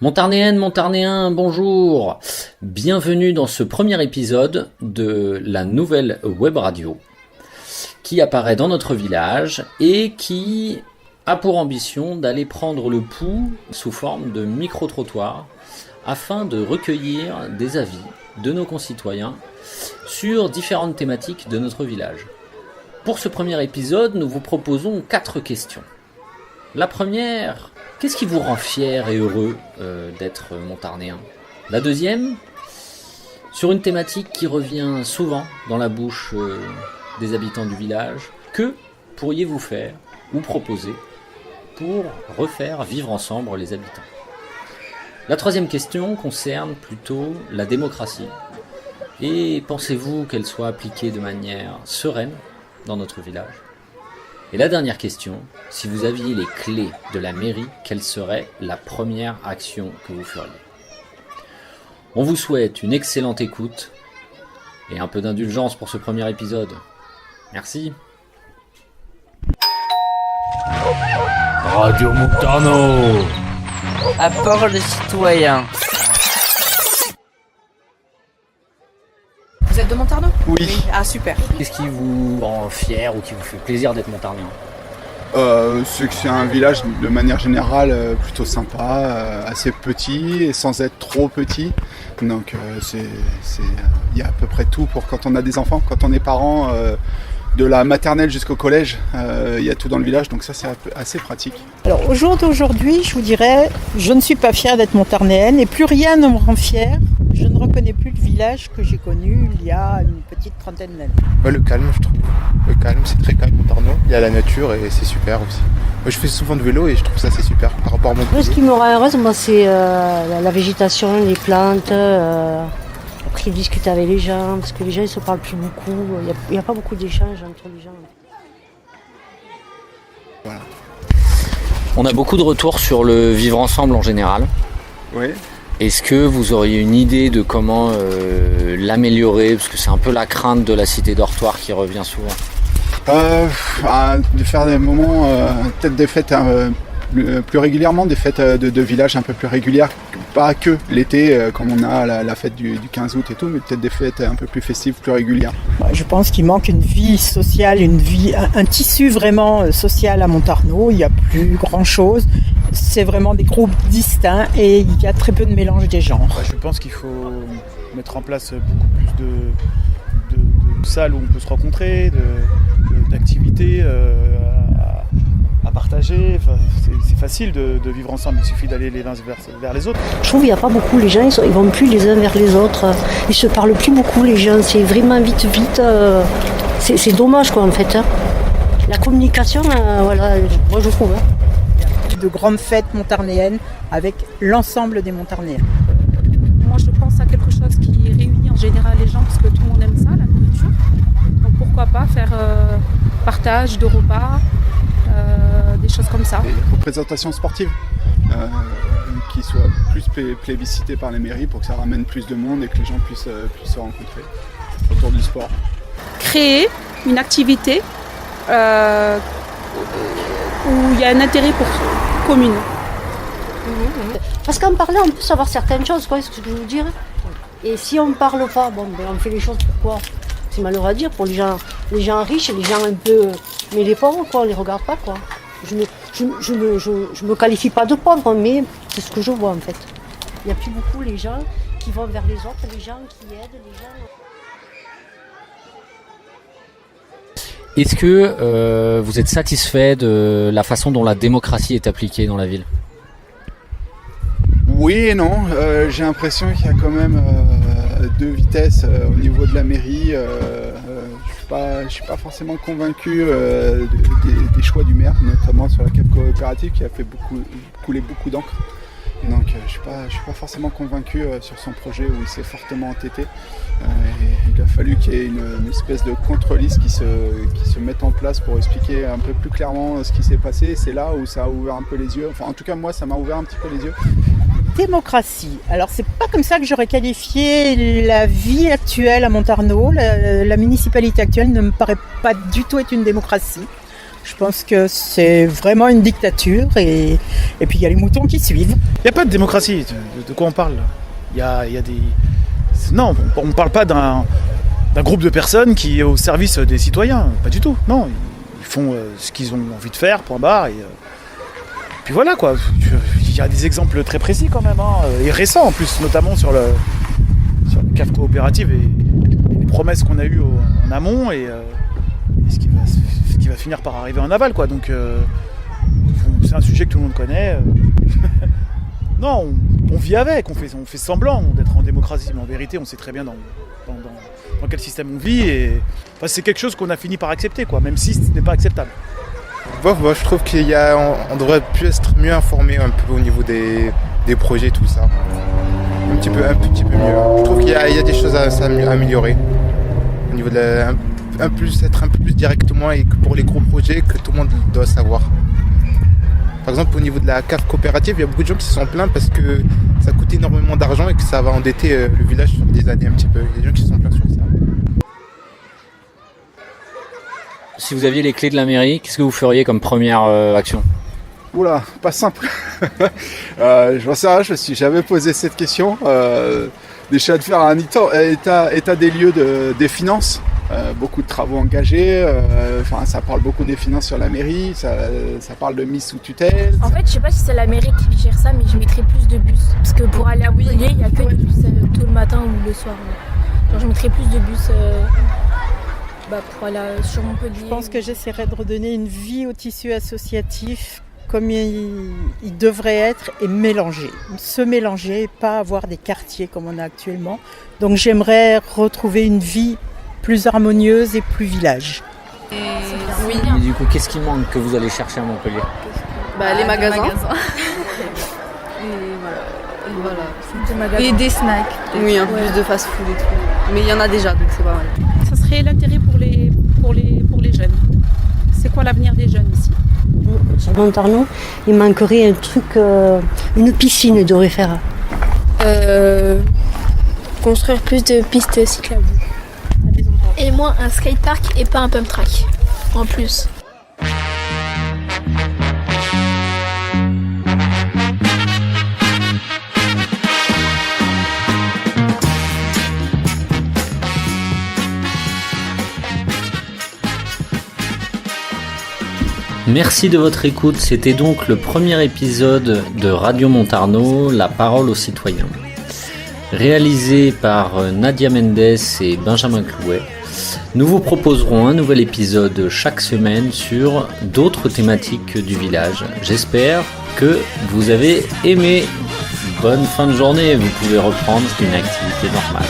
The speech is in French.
Montarnéenne, Montarnéen, bonjour. Bienvenue dans ce premier épisode de la nouvelle web radio qui apparaît dans notre village et qui a pour ambition d'aller prendre le pouls sous forme de micro-trottoir afin de recueillir des avis de nos concitoyens sur différentes thématiques de notre village. Pour ce premier épisode, nous vous proposons 4 questions. La première: qu'est-ce qui vous rend fier et heureux d'être montarnéen? La deuxième, sur une thématique qui revient souvent dans la bouche des habitants du village, que pourriez-vous faire ou proposer pour refaire vivre ensemble les habitants? La troisième question concerne plutôt la démocratie. Et pensez-vous qu'elle soit appliquée de manière sereine dans notre village? Et la dernière question: si vous aviez les clés de la mairie, quelle serait la première action que vous feriez? On vous souhaite une excellente écoute et un peu d'indulgence pour ce premier épisode. Merci. Radio Montarno. Apport le citoyen. Vous êtes de Montarno ? Oui. Ah super. Qu'est-ce qui vous rend fier ou qui vous fait plaisir d'être montarnéen? C'est que c'est un village de manière générale plutôt sympa, assez petit et sans être trop petit. Donc il y a à peu près tout pour quand on a des enfants, quand on est parent, de la maternelle jusqu'au collège, il y a tout dans le village, donc ça c'est assez pratique. Alors au jour d'aujourd'hui, je vous dirais, je ne suis pas fière d'être montarnéenne et plus rien ne me rend fière. Je ne reconnais plus le village que j'ai connu il y a une petite trentaine d'années. Le calme, je trouve. Le calme, c'est très calme, Montarno. Il y a la nature et c'est super aussi. Moi, je fais souvent de vélo et je trouve ça c'est super par rapport à Montpellier. Ce qui me rend heureuse, moi, c'est la végétation, les plantes. Après, discuter avec les gens, parce que les gens ils se parlent plus beaucoup. Il n'y a pas beaucoup d'échanges entre les gens. Voilà. On a beaucoup de retours sur le vivre ensemble en général. Oui. Est-ce que vous auriez une idée de comment l'améliorer? Parce que c'est un peu la crainte de la cité dortoir qui revient souvent. De faire des moments, peut-être des fêtes plus régulièrement, des fêtes de village un peu plus régulières, pas que l'été comme on a la fête du 15 août et tout, mais peut-être des fêtes un peu plus festives, plus régulières. Je pense qu'il manque une vie sociale, un tissu vraiment social à Montarno. Il n'y a plus grand-chose. C'est vraiment des groupes distincts et il y a très peu de mélange des genres. Je pense qu'il faut mettre en place beaucoup plus de salles où on peut se rencontrer, d'activités à partager. Enfin, c'est facile de vivre ensemble, il suffit d'aller les uns vers les autres. Je trouve qu'il n'y a pas beaucoup, les gens ils vont plus les uns vers les autres. Ils se parlent plus beaucoup, les gens. C'est vraiment vite. C'est dommage quoi en fait. La communication, voilà, moi je trouve. De grandes fêtes montarnéennes avec l'ensemble des montarnéens. Moi je pense à quelque chose qui réunit en général les gens parce que tout le monde aime ça, la nourriture. Donc pourquoi pas faire partage de repas, des choses comme ça. Des représentations sportives qui soient plus plébiscitées par les mairies pour que ça ramène plus de monde et que les gens puissent se rencontrer autour du sport. Créer une activité où il y a un intérêt commune. Parce qu'en parlant, on peut savoir certaines choses, quoi, c'est ce que je veux dire. Et si on ne parle pas, on fait les choses pourquoi? C'est malheureux à dire pour les gens riches et les gens un peu. Mais les pauvres, quoi, on les regarde pas, quoi. Je me qualifie pas de pauvre, mais c'est ce que je vois en fait. Il n'y a plus beaucoup les gens qui vont vers les autres, les gens qui aident, les gens. Est-ce que vous êtes satisfait de la façon dont la démocratie est appliquée dans la ville? Oui et non, j'ai l'impression qu'il y a quand même 2 vitesses au niveau de la mairie. Je suis pas forcément convaincu des choix du maire, notamment sur la CAF coopérative qui a fait couler beaucoup d'encre. Donc je suis pas forcément convaincu sur son projet où il s'est fortement entêté. Il a fallu qu'il y ait une espèce de contre-liste qui se mette en place pour expliquer un peu plus clairement ce qui s'est passé. Et c'est là où ça a ouvert un peu les yeux. Enfin en tout cas moi ça m'a ouvert un petit peu les yeux. Démocratie. Alors c'est pas comme ça que j'aurais qualifié la vie actuelle à Montarno. La municipalité actuelle ne me paraît pas du tout être une démocratie. Je pense que c'est vraiment une dictature et puis il y a les moutons qui suivent. Il n'y a pas de démocratie, de quoi on parle là? Il y a des... Non, on ne parle pas d'un groupe de personnes qui est au service des citoyens, pas du tout, non. Ils font ce qu'ils ont envie de faire, point barre, et puis voilà quoi. Il y a des exemples très précis quand même, et récents en plus, notamment sur la CAF coopérative et les promesses qu'on a eues en amont et ce qui va finir par arriver en aval quoi. Donc c'est un sujet que tout le monde connaît. Non, on vit avec, on fait semblant d'être en démocratie, mais en vérité on sait très bien dans quel système on vit et enfin, c'est quelque chose qu'on a fini par accepter quoi, même si ce n'est pas acceptable. Moi, je trouve qu'on devrait plus être mieux informé un peu au niveau des projets, tout ça. Un petit peu mieux. Je trouve qu'il y a des choses à améliorer. Au niveau de être un peu plus directement et que pour les gros projets que tout le monde doit savoir. Par exemple, au niveau de la CAF coopérative, il y a beaucoup de gens qui se sont plaints parce que ça coûte énormément d'argent et que ça va endetter le village sur des années un petit peu. Il y a des gens qui se sont plaints sur ça. Si vous aviez les clés de la mairie, qu'est-ce que vous feriez comme première action? Oula, pas simple. Je m'en sais rien, je me suis jamais posé cette question. Déjà de faire un état des lieux des finances. Beaucoup de travaux engagés, ça parle beaucoup des finances sur la mairie, ça parle de mise sous tutelle. En fait, je sais pas si c'est la mairie qui gère ça, mais je mettrais plus de bus. Parce que pour aller à Montpellier, il n'y a que des bus tôt le matin ou le soir. Genre, je mettrais plus de bus pour aller sur Montpellier. Je pense que j'essaierai de redonner une vie au tissu associatif comme il devrait être et se mélanger, pas avoir des quartiers comme on a actuellement. Donc j'aimerais retrouver une vie plus harmonieuse et plus village. Oui. Et du coup, qu'est-ce qui manque que vous allez chercher à Montpellier? Les magasins. Et des snacks. Oui, un peu plus de fast-food et tout. Mais il y en a déjà, donc c'est pas mal. Ça serait l'intérêt pour les jeunes. C'est quoi l'avenir des jeunes ici? Sur Montarno, il manquerait un truc, une piscine devrait faire. Construire plus de pistes cyclables. Et moi, un skatepark et pas un pump track. En plus. Merci de votre écoute, c'était donc le premier épisode de Radio Montarno, la parole aux citoyens. Réalisé par Nadia Mendes et Benjamin Clouet, nous vous proposerons un nouvel épisode chaque semaine sur d'autres thématiques du village. J'espère que vous avez aimé. Bonne fin de journée, vous pouvez reprendre une activité normale.